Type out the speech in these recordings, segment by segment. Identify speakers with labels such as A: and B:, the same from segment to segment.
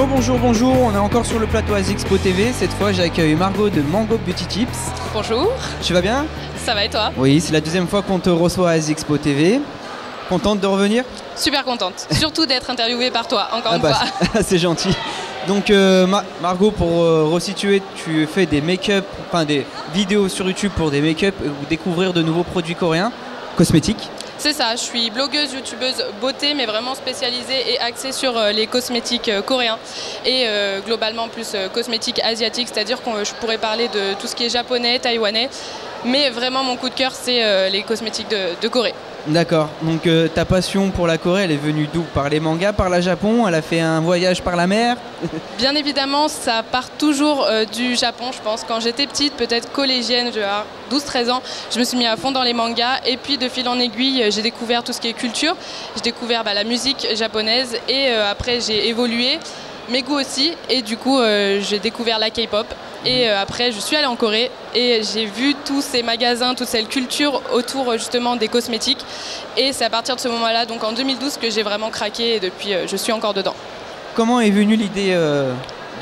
A: Bonjour, on est encore sur le plateau ASIXPO TV. Cette fois, j'accueille Margot de Mango Beauty Tips.
B: Bonjour.
A: Tu vas bien?
B: Ça va et toi?
A: Oui, c'est la deuxième fois qu'on te reçoit à ASIXPO TV. Contente de revenir?
B: Super contente, surtout d'être interviewée par toi, encore une fois.
A: C'est gentil. Donc Margot, pour resituer, tu fais des make-up, enfin des vidéos sur YouTube pour des make-up ou découvrir de nouveaux produits coréens, cosmétiques.
B: C'est ça, je suis blogueuse, youtubeuse beauté, mais vraiment spécialisée et axée sur les cosmétiques coréens et globalement plus cosmétiques asiatiques, c'est-à-dire que je pourrais parler de tout ce qui est japonais, taïwanais, mais vraiment mon coup de cœur c'est les cosmétiques de Corée.
A: D'accord, donc ta passion pour la Corée, elle est venue d'où? Par les mangas, par le Japon? Elle a fait un voyage par la mer?
B: Bien évidemment, ça part toujours du Japon, je pense. Quand j'étais petite, peut-être collégienne, je vais avoir 12-13 ans, je me suis mis à fond dans les mangas et puis de fil en aiguille, j'ai découvert tout ce qui est culture. J'ai découvert la musique japonaise et après j'ai évolué, mes goûts aussi, et du coup j'ai découvert la K-pop. Et après, je suis allée en Corée et j'ai vu tous ces magasins, toute cette culture autour justement des cosmétiques. Et c'est à partir de ce moment-là, donc en 2012, que j'ai vraiment craqué et depuis, je suis encore dedans.
A: Comment est venue l'idée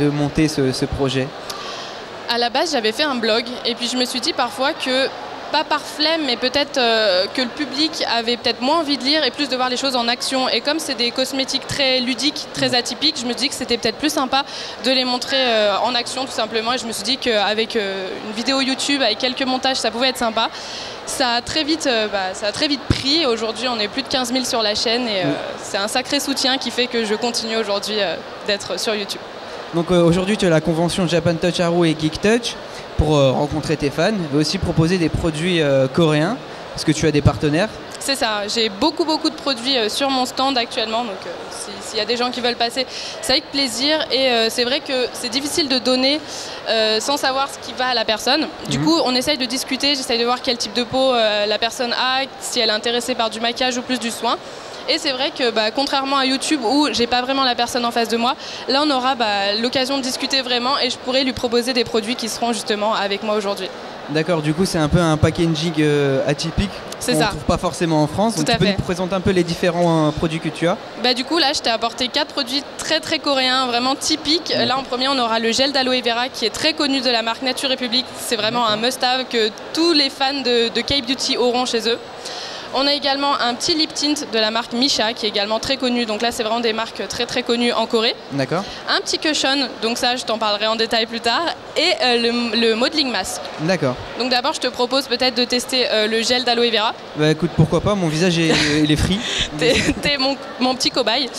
A: de monter ce projet?
B: À la base, j'avais fait un blog et puis je me suis dit parfois que, pas par flemme, mais peut-être que le public avait peut-être moins envie de lire et plus de voir les choses en action. Et comme c'est des cosmétiques très ludiques, très atypiques, je me dis que c'était peut-être plus sympa de les montrer en action tout simplement. Et je me suis dit qu'avec une vidéo YouTube, avec quelques montages, ça pouvait être sympa. Ça a très vite pris. Aujourd'hui, on est plus de 15 000 sur la chaîne et c'est un sacré soutien qui fait que je continue aujourd'hui d'être sur YouTube.
A: Donc aujourd'hui, tu as la convention Japan Touch Haru et Geek Touch pour rencontrer tes fans, mais aussi proposer des produits coréens, parce que tu as des partenaires. C'est
B: ça, j'ai beaucoup de produits sur mon stand actuellement, donc s'il y a des gens qui veulent passer, c'est avec plaisir. Et c'est vrai que c'est difficile de donner sans savoir ce qui va à la personne. Du coup, on essaye de discuter, j'essaye de voir quel type de peau la personne a, si elle est intéressée par du maquillage ou plus du soin. Et c'est vrai que contrairement à YouTube où j'ai pas vraiment la personne en face de moi, là on aura l'occasion de discuter vraiment et je pourrai lui proposer des produits qui seront justement avec moi aujourd'hui.
A: D'accord, du coup c'est un peu un packaging atypique qu'on ne trouve pas forcément en France. Donc tu peux nous présenter un peu les différents produits que tu as? Du coup là je t'ai apporté 4 produits très coréens, vraiment typiques. Là en premier on aura le gel d'aloe vera qui est très connu de la marque Nature République. C'est vraiment un must-have que tous les fans de K-Beauty auront chez eux. On a également un petit lip tint de la marque Misha qui est également très connu. Donc là, c'est vraiment des marques très connues en Corée. D'accord. Un petit cushion, donc ça, je t'en parlerai en détail plus tard. Et le modeling mask. D'accord. Donc d'abord, je te propose peut-être de tester le gel d'aloe vera. Écoute, pourquoi pas, mon visage il est free. T'es mon petit cobaye.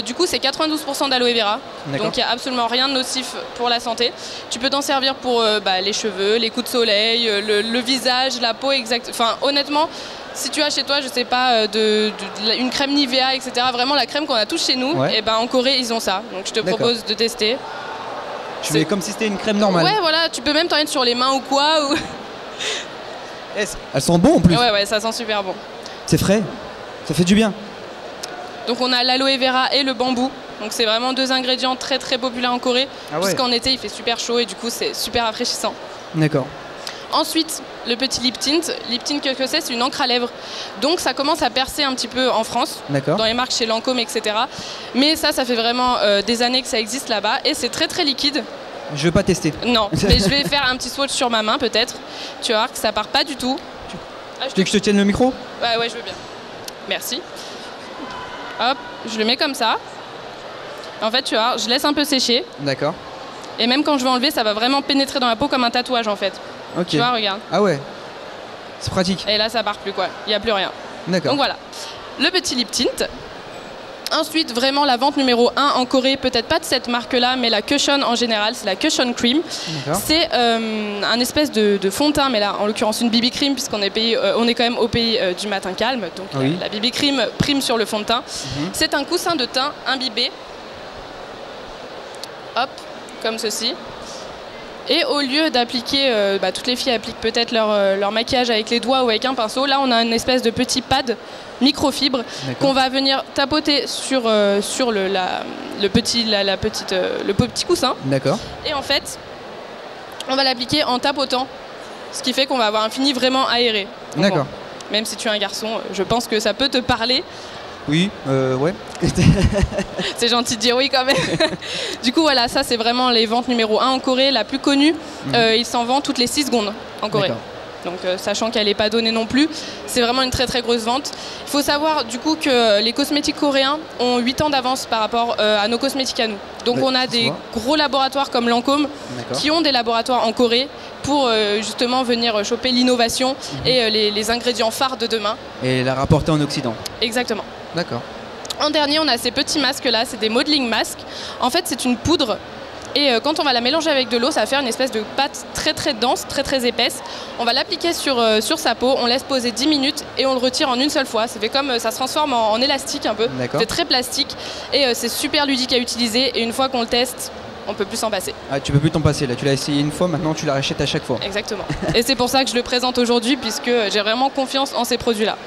A: Du coup, c'est 92% d'aloe vera. Donc il n'y a absolument rien de nocif pour la santé. Tu peux t'en servir pour les cheveux, les coups de soleil, le visage, la peau exacte. Enfin, honnêtement, si tu as chez toi, je sais pas, une crème Nivea, etc., vraiment la crème qu'on a tous chez nous, et en Corée, ils ont ça. Donc je te propose de tester. Tu fais comme si c'était une crème normale. Ouais, voilà, tu peux même t'en mettre sur les mains ou quoi. Elles sont bonnes en plus.
B: Ouais, ça sent super bon.
A: C'est frais, ça fait du bien.
B: Donc on a l'aloe vera et le bambou. Donc c'est vraiment 2 ingrédients très populaires en Corée. Puisqu'en été, il fait super chaud et du coup, c'est super rafraîchissant. D'accord. Ensuite, le petit lip tint. Lip tint, qu'est-ce que c'est une encre à lèvres. Donc ça commence à percer un petit peu en France, dans les marques chez Lancôme, etc. Mais ça fait vraiment des années que ça existe là-bas et c'est très liquide. Je veux pas tester. Non, mais je vais faire un petit swatch sur ma main peut-être. Tu vas voir que ça part pas du tout. Tu veux que je te tienne le micro? Ouais, je veux bien. Merci. Hop, je le mets comme ça. En fait, tu vois, je laisse un peu sécher. D'accord. Et même quand je vais enlever, ça va vraiment pénétrer dans la peau comme un tatouage en fait. Ok. Tu vois, regarde. Ah ouais. C'est pratique. Et là, ça part plus quoi. Il n'y a plus rien. D'accord. Donc voilà. Le petit lip tint. Ensuite, vraiment la vente numéro 1 en Corée, peut-être pas de cette marque-là, mais la Cushion en général, c'est la Cushion Cream. C'est un espèce de fond de teint, mais là, en l'occurrence, une BB Cream, puisqu'on est, on est quand même au pays du matin calme. Donc la BB Cream prime sur le fond de teint. C'est un coussin de teint imbibé. Hop, comme ceci. Et au lieu d'appliquer, toutes les filles appliquent peut-être leur maquillage avec les doigts ou avec un pinceau, là on a une espèce de petit pad microfibre qu'on va venir tapoter sur le petit coussin. D'accord. Et en fait, on va l'appliquer en tapotant, ce qui fait qu'on va avoir un fini vraiment aéré. D'accord. Bon, même si tu es un garçon, je pense que ça peut te parler.
A: Oui, ouais.
B: C'est gentil de dire oui quand même. Du coup, voilà, ça c'est vraiment les ventes numéro 1 en Corée, la plus connue. Il s'en vend toutes les 6 secondes en Corée. Donc sachant qu'elle n'est pas donnée non plus, c'est vraiment une très très grosse vente. Il faut savoir du coup que les cosmétiques coréens ont 8 ans d'avance par rapport à nos cosmétiques à nous. Donc on a des gros laboratoires comme Lancôme qui ont des laboratoires en Corée pour justement venir choper l'innovation et les ingrédients phares de demain.
A: Et la rapporter en Occident.
B: Exactement.
A: D'accord.
B: En dernier, on a ces petits masques là, c'est des modeling masks. En fait, c'est une poudre. Et quand on va la mélanger avec de l'eau, ça va faire une espèce de pâte très très dense, très très épaisse. On va l'appliquer sur sa peau, on laisse poser 10 minutes et on le retire en une seule fois. Ça fait comme ça se transforme en élastique un peu. C'est très plastique et c'est super ludique à utiliser. Et une fois qu'on le teste, on peut plus s'en passer.
A: Ah, tu peux plus t'en passer là. Tu l'as essayé une fois, maintenant tu la rachètes à chaque fois.
B: Exactement. Et c'est pour ça que je le présente aujourd'hui puisque j'ai vraiment confiance en ces produits-là.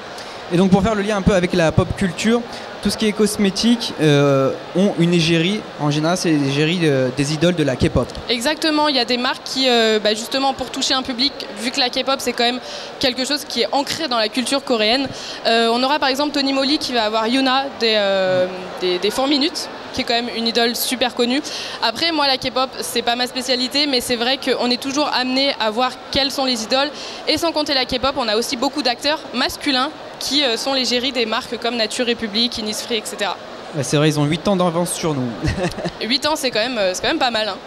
A: Et donc pour faire le lien un peu avec la pop culture, tout ce qui est cosmétique ont une égérie. En général, c'est l'égérie des idoles de la K-pop.
B: Exactement, il y a des marques qui, justement pour toucher un public, vu que la K-pop c'est quand même quelque chose qui est ancré dans la culture coréenne. On aura par exemple Tony Moly qui va avoir Yuna des 4 minutes, qui est quand même une idole super connue. Après, moi, la K-pop, c'est pas ma spécialité, mais c'est vrai qu'on est toujours amené à voir quelles sont les idoles. Et sans compter la K-pop, on a aussi beaucoup d'acteurs masculins qui sont l'égérie des marques comme Nature République, Innisfree, etc.
A: C'est vrai, ils ont 8 ans d'avance sur nous.
B: 8 ans, c'est quand même pas mal. Hein.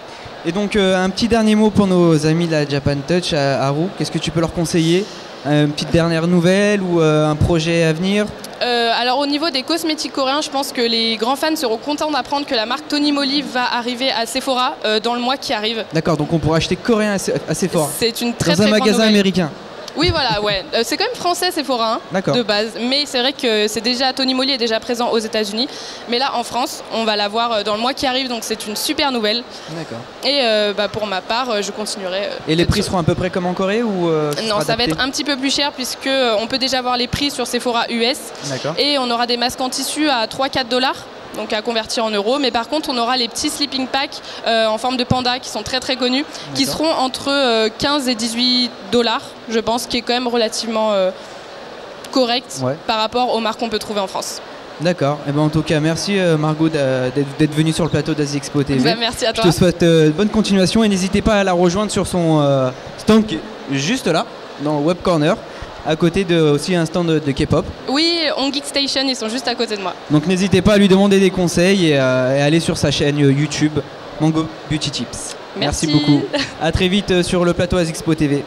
A: Et donc, un petit dernier mot pour nos amis de la Japan Touch, Haru. Qu'est-ce que tu peux leur conseiller? Une petite dernière nouvelle ou un projet à venir?
B: Alors au niveau des cosmétiques coréens, je pense que les grands fans seront contents d'apprendre que la marque Tony Moly va arriver à Sephora dans le mois qui arrive.
A: D'accord, donc on pourra acheter coréen à Sephora.
B: C'est une très
A: dans un magasin américain.
B: Oui, voilà, ouais. C'est quand même français Sephora de base, mais c'est vrai que Tony Moly est déjà présent aux États-Unis, mais là en France, on va l'avoir dans le mois qui arrive, donc c'est une super nouvelle.
A: D'accord.
B: Et pour ma part, je continuerai.
A: Et les prix seront à peu près comme en Corée ou
B: non, ça va être un petit peu plus cher puisque on peut déjà voir les prix sur Sephora US.
A: D'accord.
B: Et on aura des masques en tissu à 3-4 $. Donc à convertir en euros, mais par contre on aura les petits sleeping packs en forme de panda qui sont très très connus, qui seront entre 15 et 18 $, je pense, qui est quand même relativement correct par rapport aux marques qu'on peut trouver en France.
A: D'accord, et en tout cas merci Margot d'être venue sur le plateau d'Asie Expo TV.
B: Merci à toi.
A: Je te souhaite bonne continuation et n'hésitez pas à la rejoindre sur son stand qui est juste là, dans Web Corner. À côté de aussi un stand de K-pop.
B: Oui, On Geek Station, ils sont juste à côté de moi.
A: Donc n'hésitez pas à lui demander des conseils et aller sur sa chaîne YouTube Mango Beauty Tips. Merci beaucoup. À très vite sur le plateau Asie Expo TV.